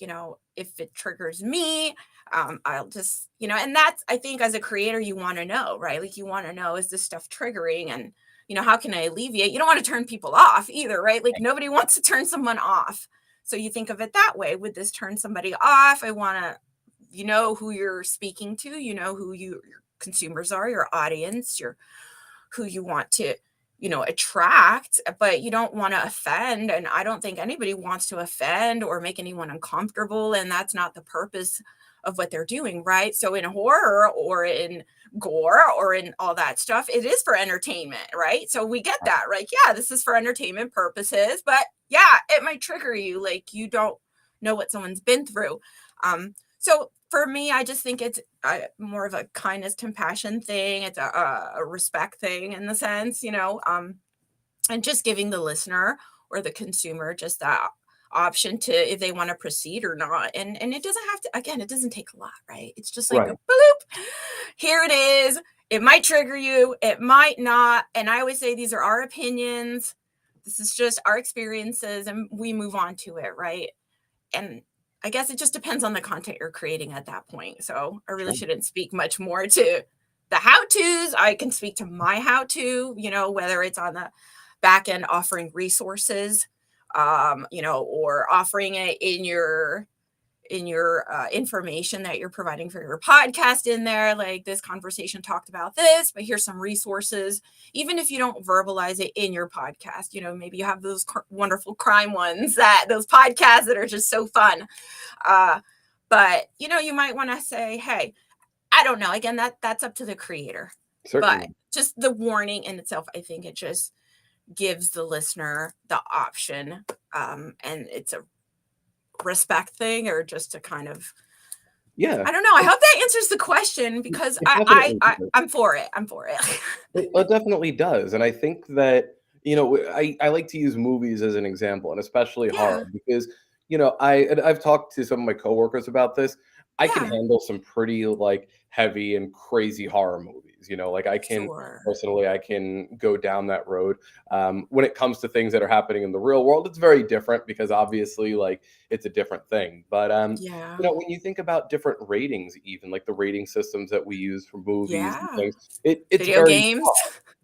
S2: if it triggers me, I'll just, and that's, I think as a creator, you want to know, right? Like, you want to know, is this stuff triggering? And, how can I alleviate? You don't want to turn people off either, right? Like, nobody wants to turn someone off. So you think of it that way. Would this turn somebody off? I want to, who you're speaking to, who your consumers are, your audience, who you want to, attract, but you don't want to offend. And I don't think anybody wants to offend or make anyone uncomfortable. And that's not the purpose of what they're doing, right? So in horror or in gore or in all that stuff, it is for entertainment, right? So we get that, right? Yeah, this is for entertainment purposes, but yeah, it might trigger you. Like, you don't know what someone's been through. So for me, I just think it's more of a kindness, compassion thing. It's a respect thing, in the sense, and just giving the listener or the consumer just that option to, if they want to proceed or not. And it doesn't have to, again, it doesn't take a lot, right? It's just like,
S1: Right.
S2: bloop, here it is. It might trigger you, it might not. And I always say, these are our opinions. This is just our experiences, and we move on to it, right? And I guess it just depends on the content you're creating at that point. So I really shouldn't speak much more to the how-tos. I can speak to my how-to, whether it's on the back end offering resources, or offering it in your information that you're providing for your podcast in there. Like, this conversation talked about this, but here's some resources. Even if you don't verbalize it in your podcast, maybe you have those wonderful crime ones, those podcasts that are just so fun. But you might want to say, hey, I don't know. Again, that's up to the creator.
S1: Certainly.
S2: But just the warning in itself, I think it just gives the listener the option. And it's a respect thing, or just to kind of, I don't know. I hope that answers the question, because I'm for it.
S1: It definitely does. And I think that, I like to use movies as an example, and especially horror, because, I've talked to some of my coworkers about this. I can handle some pretty like heavy and crazy horror movies. Like, I can personally, I can go down that road. When it comes to things that are happening in the real world, it's very different, because obviously, like, it's a different thing. But when you think about different ratings, even like the rating systems that we use for movies and things, it's
S2: video
S1: very
S2: games.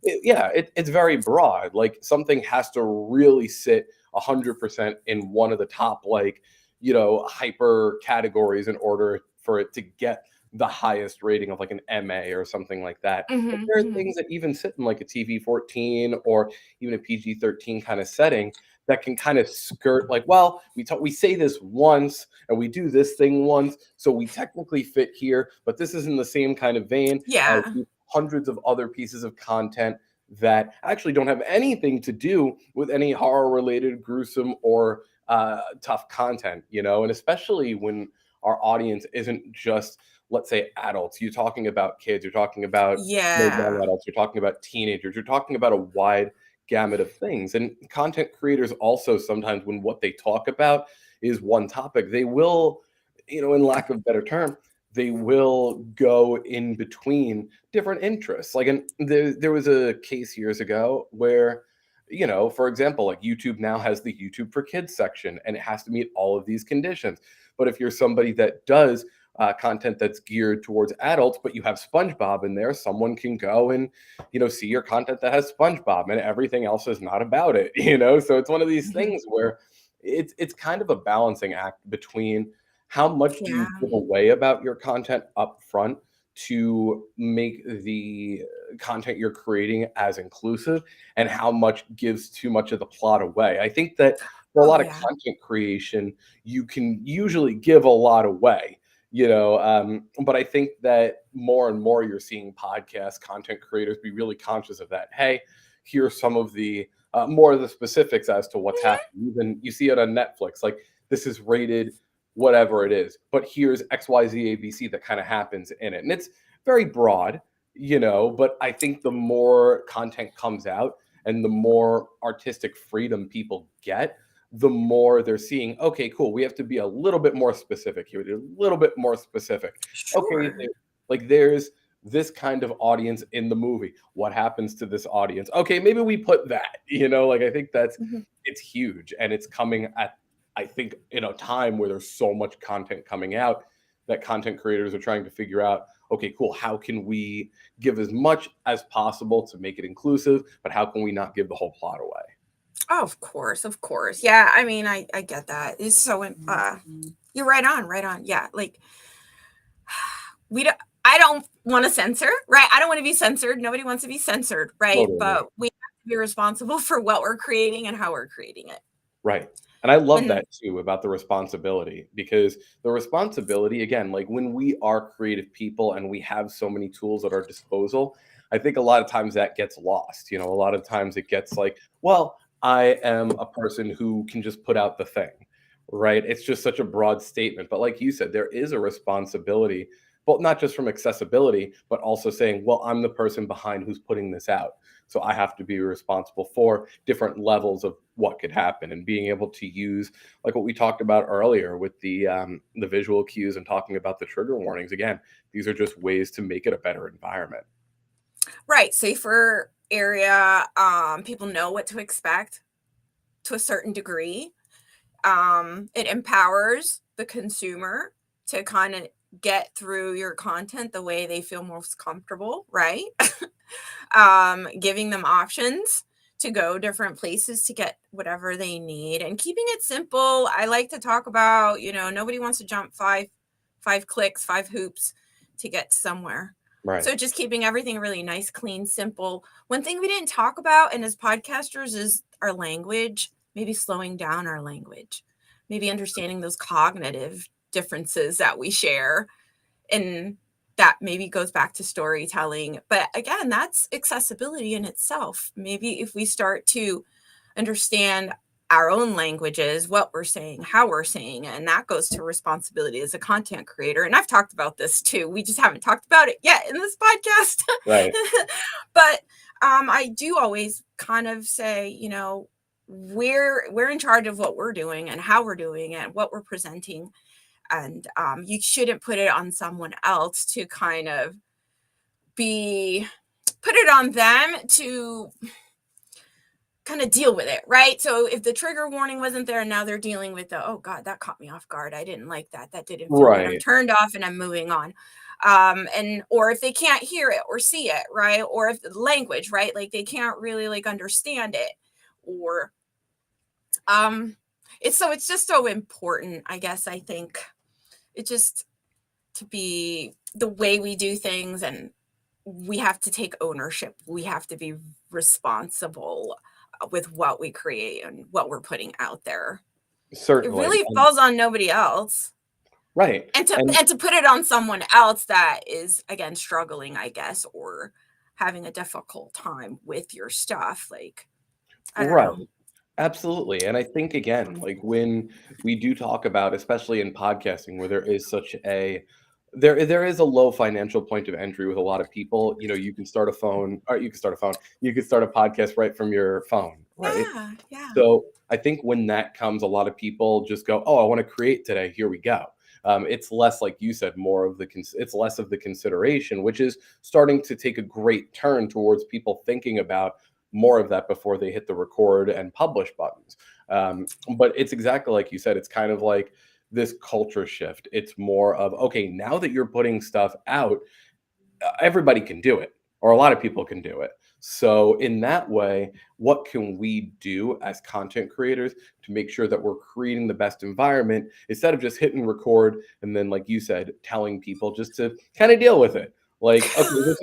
S1: broad. It's very broad. Like, something has to really sit 100% in one of the top, like, hyper categories in order for it to get the highest rating of like an MA or something like that. But
S2: Mhm,
S1: there are
S2: mhm.
S1: things that even sit in like a TV 14 or even a PG 13 kind of setting that can kind of skirt like, well, we say this once and we do this thing once, so we technically fit here, but this is in the same kind of vein as
S2: Yeah.
S1: hundreds of other pieces of content that actually don't have anything to do with any horror related, gruesome, or tough content, and especially when our audience isn't just, let's say, adults. You're talking about kids, you're talking about young
S2: Yeah.
S1: adults, you're talking about teenagers, you're talking about a wide gamut of things. And content creators also sometimes, when what they talk about is one topic, they will, in lack of a better term, they will go in between different interests. Like, and there was a case years ago where, for example, like YouTube now has the YouTube for Kids section, and it has to meet all of these conditions. But if you're somebody that does content that's geared towards adults, but you have SpongeBob in there, someone can go and, see your content that has SpongeBob, and everything else is not about it. So it's one of these
S2: Mhm.
S1: things where it's kind of a balancing act between how much do
S2: Yeah.
S1: you give away about your content up front to make the content you're creating as inclusive, and how much gives too much of the plot away. I think that for a
S2: Oh,
S1: lot of
S2: yeah.
S1: content creation, you can usually give a lot away, but I think that more and more you're seeing podcast content creators be really conscious of that. Hey, here's some of the more of the specifics as to what's
S2: Mhm.
S1: happening. Even you see it on Netflix, like this is rated whatever it is, but here's XYZ ABC that kind of happens in it. And it's very broad, but I think the more content comes out and the more artistic freedom people get, the more they're seeing, okay, cool, we have to be a little bit more specific here, a little bit more specific. Okay,
S2: Sure.
S1: like there's this kind of audience in the movie. What happens to this audience? Okay, maybe we put that, like I think
S2: Mhm.
S1: it's huge, and it's coming at, I think, in a time where there's so much content coming out that content creators are trying to figure out, okay, cool, how can we give as much as possible to make it inclusive, but how can we not give the whole plot away?
S2: Oh, of course, of course. Yeah, I mean, I get that. It's so you're right on, right on. Yeah, like we don't I don't want to censor, right? I don't want to be censored. Nobody wants to be censored, right?
S1: Totally.
S2: But we have to be responsible for what we're creating and how we're creating it.
S1: Right. And I love
S2: And
S1: that too about the responsibility, because the responsibility, again, like when we are creative people and we have so many tools at our disposal, I think a lot of times that gets lost. A lot of times it gets like, well, I am a person who can just put out the thing, right? It's just such a broad statement. But like you said, there is a responsibility, but not just from accessibility, but also saying, well, I'm the person behind who's putting this out. So I have to be responsible for different levels of what could happen, and being able to use, like what we talked about earlier with the visual cues and talking about the trigger warnings. Again, these are just ways to make it a better environment.
S2: right, safer area, people know what to expect to a certain degree. It empowers the consumer to kind of get through your content the way they feel most comfortable, right? Giving them options to go different places to get whatever they need and keeping it simple. I like to talk about, nobody wants to jump five clicks, five hoops to get somewhere.
S1: Right.
S2: So just keeping everything really nice, clean, simple. One thing we didn't talk about, and as podcasters, is our language, maybe slowing down our language, maybe understanding those cognitive differences that we share, and that maybe goes back to storytelling. But again, that's accessibility in itself. Maybe if we start to understand our own languages, what we're saying, how we're saying it, and that goes to responsibility as a content creator. And I've talked about this too. We just haven't talked about it yet in this podcast.
S1: Right.
S2: But I do always kind of say, we're in charge of what we're doing and how we're doing it, what we're presenting, and you shouldn't put it on someone else to kind of be put it on them to kind of deal with it, right? So if the trigger warning wasn't there and now they're dealing with the, oh god, that caught me off guard, I didn't like that, that didn't feel good, I'm
S1: Right.
S2: turned off and I'm moving on. And or if they can't hear it or see it, right? Or if the language, right, like they can't really like understand it, or um it's just so important, I guess. I think it just to be the way we do things, and we have to take ownership. We have to be responsible with what we create and what we're putting out there. It
S1: Certainly.
S2: really falls on nobody else.
S1: Right.
S2: And
S1: And
S2: to put it on someone else that is, again, struggling, I guess, or having a difficult time with your stuff. Like, I don't
S1: right.
S2: know.
S1: Absolutely. And I think again, like when we do talk about, especially in podcasting, where there is such a there is a low financial point of entry with a lot of people. You know, you can start a phone, or you can start a phone, you can start a podcast right from your phone, right?
S2: Yeah, yeah.
S1: So I think when that comes, a lot of people just go, "Oh, I want to create today. Here we go." It's less, like you said, more of the it's less of the consideration, which is starting to take a great turn towards people thinking about more of that before they hit the record and publish buttons. But it's exactly like you said. It's kind of like this culture shift. It's more of, okay, now that you're putting stuff out, everybody can do it, or a lot of people can do it. So in that way, what can we do as content creators to make sure that we're creating the best environment instead of just hitting record and then, like you said, telling people just to kind of deal with it? Like, okay,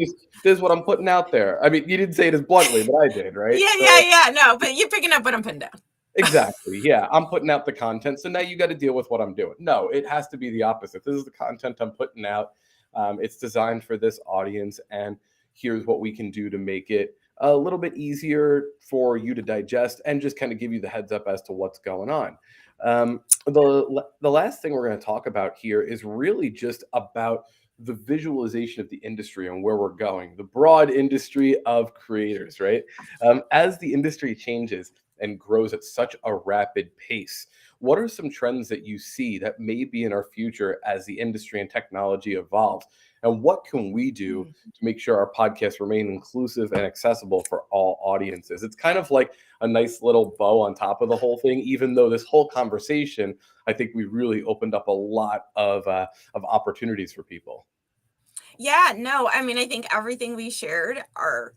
S1: this is what I'm putting out there. I mean, you didn't say it as bluntly, but I did, right?
S2: Yeah, yeah,
S1: So
S2: yeah. No, but you're picking up what I'm putting down.
S1: exactly. Yeah. I'm putting out the content. So now you got to deal with what I'm doing. No, it has to be the opposite. This is the content I'm putting out. It's designed for this audience. And here's what we can do to make it a little bit easier for you to digest and just kind of give you the heads up as to what's going on. The last thing we're going to talk about here is really just about the visualization of the industry and where we're going, the broad industry of creators, right? As the industry changes and grows at such a rapid pace, what are some trends that you see that may be in our future as the industry and technology evolves? And what can we do
S2: Mm.
S1: to make sure our podcasts remain inclusive and accessible for all audiences? It's kind of like a nice little bow on top of the whole thing, even though this whole conversation, I think we really opened up a lot of opportunities for people.
S2: Yeah, no, I mean, I think everything we shared are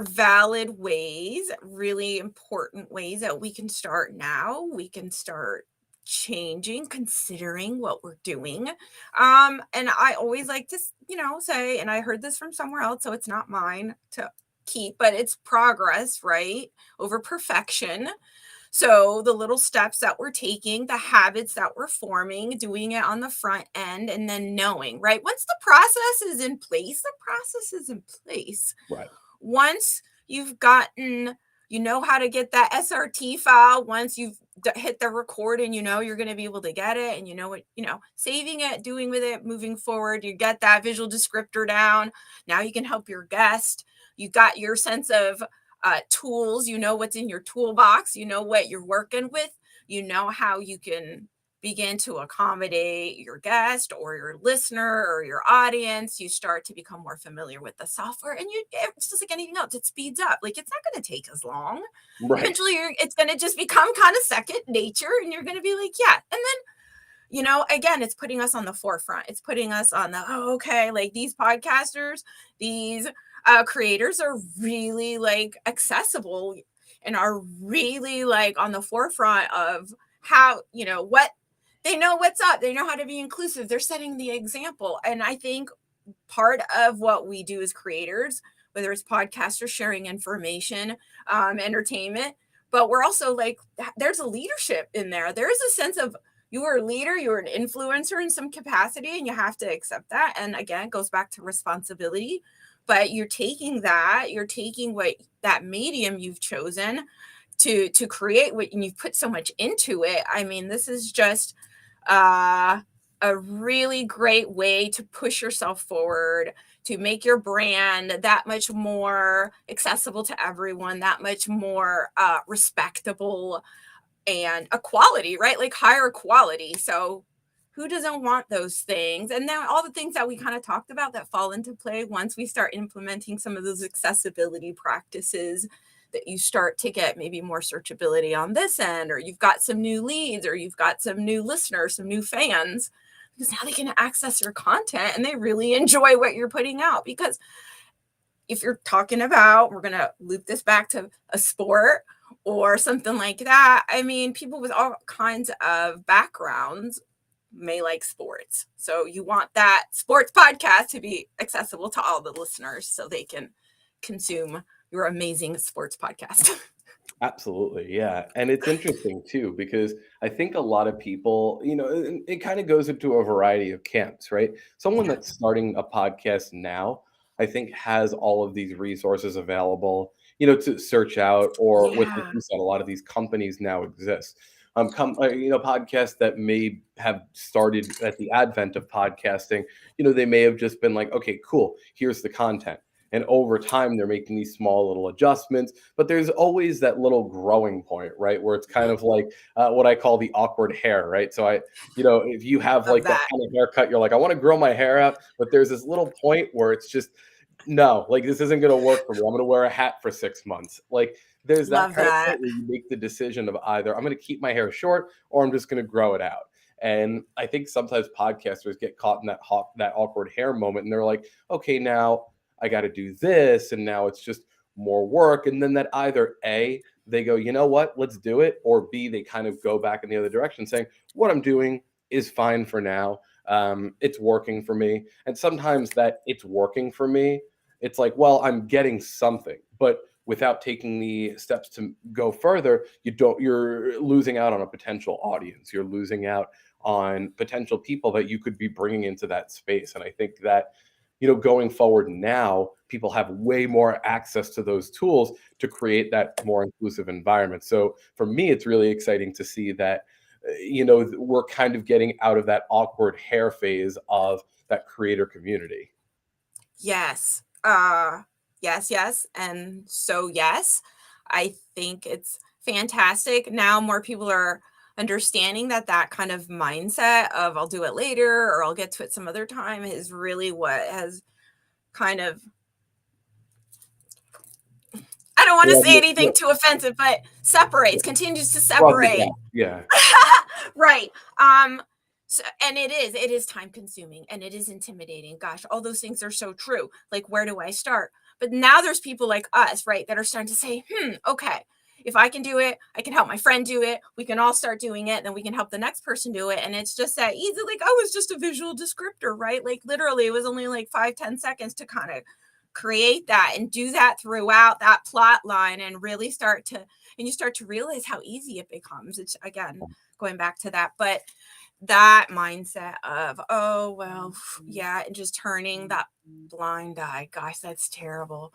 S2: valid ways, really important ways that we can start now. We can start changing, considering what we're doing. And I always like to, say, and I heard this from somewhere else, so it's not mine to keep, but it's progress, right? Over perfection. So the little steps that we're taking, the habits that we're forming, doing it on the front end, and then knowing, right? Once the process is in place, the process is in place.
S1: Right.
S2: Once you've gotten, you know how to get that SRT file, once you've hit the record and you know you're going to be able to get it and you know what, saving it, doing with it, moving forward, you get that visual descriptor down. Now you can help your guest. You got your sense of tools, you know what's in your toolbox, you know what you're working with, you know how you can begin to accommodate your guest or your listener or your audience. You start to become more familiar with the software, and it's just like anything else, it speeds up. Like, it's not going to take as long.
S1: Right.
S2: Eventually it's going to just become kind of second nature, and you're going to be like, yeah. And then, again, it's putting us on the forefront. It's putting us on the, oh, okay, like these podcasters, these creators are really like accessible and are really like on the forefront of how, what they know, what's up. They know how to be inclusive. They're setting the example. And I think part of what we do as creators, whether it's podcasters sharing information, entertainment, but we're also like, there's a leadership in there. There's a sense of, you are a leader, you're an influencer in some capacity, and you have to accept that. And again, it goes back to responsibility. But you're taking what that medium you've chosen to create what, and you've put so much into it. I mean, this is just uh, a really great way to push yourself forward, to make your brand that much more accessible to everyone, that much more respectable, and a quality, right? Like higher quality. So who doesn't want those things? And then all the things that we kind of talked about that fall into play once we start implementing some of those accessibility practices, that you start to get maybe more searchability on this end, or you've got some new leads, or you've got some new listeners, some new fans, because now they can access your content and they really enjoy what you're putting out. Because if you're talking about, we're going to loop this back to a sport or something like that. I mean, people with all kinds of backgrounds may like sports. So you want that sports podcast to be accessible to all the listeners so they can consume your amazing sports podcast.
S1: Absolutely, yeah. And it's interesting too, because I think a lot of people, it kind of goes into a variety of camps, right? Someone
S2: Yeah.
S1: that's starting a podcast now, I think has all of these resources available, to search out, or with, like
S2: Yeah.
S1: you said, a lot of these companies now exist. Podcasts that may have started at the advent of podcasting, they may have just been like, okay, cool, here's the content. And over time, they're making these small little adjustments, but there's always that little growing point, right? Where it's kind of like what I call the awkward hair, right? So if you have
S2: Love
S1: like that
S2: that.
S1: kind of haircut, you're like, I want to grow my hair out, but there's this little point where it's just, no, like this isn't going to work for me. I'm going to wear a hat for 6 months. Like there's that
S2: Love
S1: kind of
S2: that.
S1: point where you make the decision of either I'm going to keep my hair short or I'm just going to grow it out. And I think sometimes podcasters get caught in that awkward hair moment, and they're like, okay, now I got to do this, and now it's just more work. And then that either A, they go, you know what, let's do it, or B, they kind of go back in the other direction saying, what I'm doing is fine for now. It's working for me. And sometimes that it's working for me, it's like, well, I'm getting something, but without taking the steps to go further, you're losing out on a potential audience. You're losing out on potential people that you could be bringing into that space. And I think that, going forward now, people have way more access to those tools to create that more inclusive environment. So for me, it's really exciting to see that, we're kind of getting out of that awkward hair phase of that creator community.
S2: Yes. Yes. And so, yes, I think it's fantastic. Now more people are understanding that kind of mindset of I'll do it later or I'll get to it some other time is really what has kind of, I don't want to say anything too offensive, but continues to separate.
S1: Yeah.
S2: Right. So, and it is time consuming and it is intimidating. Gosh, all those things are so true. Like, where do I start? But now there's people like us, right, that are starting to say, okay, if I can do it, I can help my friend do it. We can all start doing it. Then we can help the next person do it. And it's just that easy. Like, oh, it's just a visual descriptor, right? Like literally it was only like 5-10 seconds to kind of create that and do that throughout that plot line and really you start to realize how easy it becomes. It's again, going back to that, but that mindset of, oh, well, yeah, and just turning that blind eye. Gosh, that's terrible.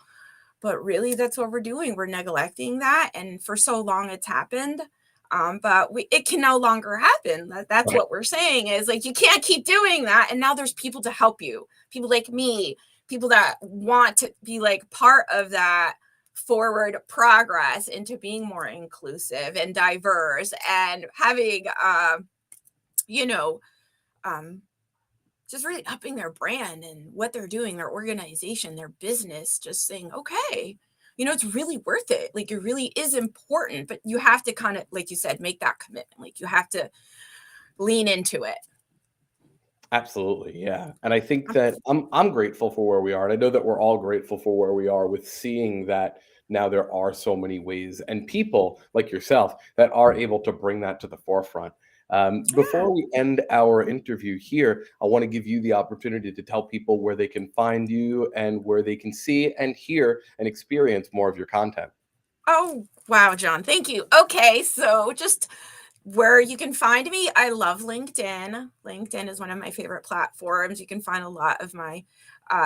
S2: But really, that's what we're doing. We're neglecting that. And for so long, it's happened. But it can no longer happen. That's
S1: Right.
S2: what we're saying is like, you can't keep doing that. And now there's people to help you, people like me, people that want to be like part of that forward progress into being more inclusive and diverse and having, just really upping their brand and what they're doing, their organization, their business, just saying, okay, it's really worth it. Like it really is important, but you have to kind of, like you said, make that commitment. Like you have to lean into it.
S1: Absolutely, yeah. And I think that I'm grateful for where we are. And I know that we're all grateful for where we are with seeing that now there are so many ways and people like yourself that are able to bring that to the forefront.
S2: Yeah.
S1: Before we end our interview here, I want to give you the opportunity to tell people where they can find you and where they can see and hear and experience more of your content.
S2: Oh, wow, John. Thank you. Okay. So just where you can find me, I love LinkedIn. LinkedIn is one of my favorite platforms. You can find a lot of my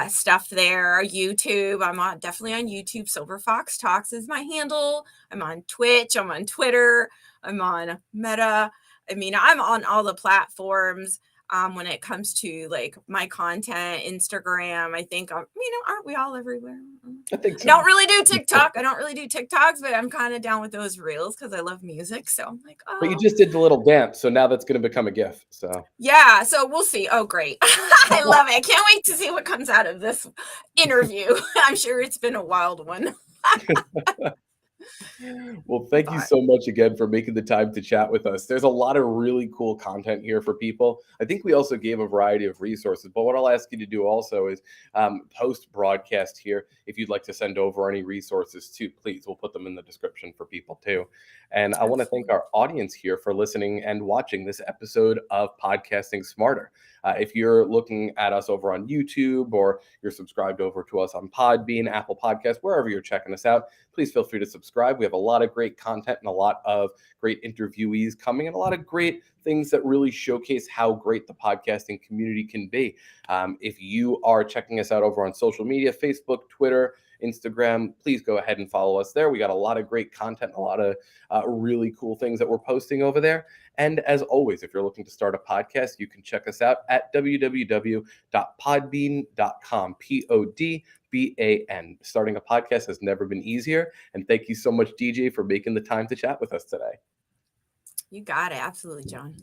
S2: stuff there. YouTube, definitely on YouTube. Silver Fox Talks is my handle. I'm on Twitch. I'm on Twitter. I'm on Meta. I mean, I'm on all the platforms. When it comes to like my content, Instagram, I think, aren't we all everywhere?
S1: I think so.
S2: Don't really do TikTok. I don't really do TikToks, but I'm kind of down with those reels because I love music. So I'm like,
S1: But you
S2: oh,
S1: just did the little dance, so now that's going to become a GIF. So
S2: yeah. So we'll see. Oh, great. I love it. I can't wait to see what comes out of this interview. I'm sure it's been a wild one.
S1: Well,
S2: I
S1: thank you
S2: thought.
S1: so much again for making the time to chat with us. There's a lot of really cool content here for people. I think we also gave a variety of resources, but what I'll ask you to do also is post broadcast here. If you'd like to send over any resources too, please, we'll put them in the description for people too. And I want to thank
S2: Absolutely.
S1: our audience here for listening and watching this episode of Podcasting Smarter. If you're looking at us over on YouTube or you're subscribed over to us on Podbean, Apple Podcasts, wherever you're checking us out, please feel free to subscribe. We have a lot of great content and a lot of great interviewees coming and a lot of great things that really showcase how great the podcasting community can be. If you are checking us out over on social media, Facebook, Twitter, Instagram, please go ahead and follow us there. We got a lot of great content, a lot of really cool things that we're posting over there. And as always, if you're looking to start a podcast, you can check us out at www.podbean.com, PODBAN. Starting a podcast has never been easier. And thank you so much, DeeJae, for making the time to chat with us today.
S2: You got it. Absolutely, John.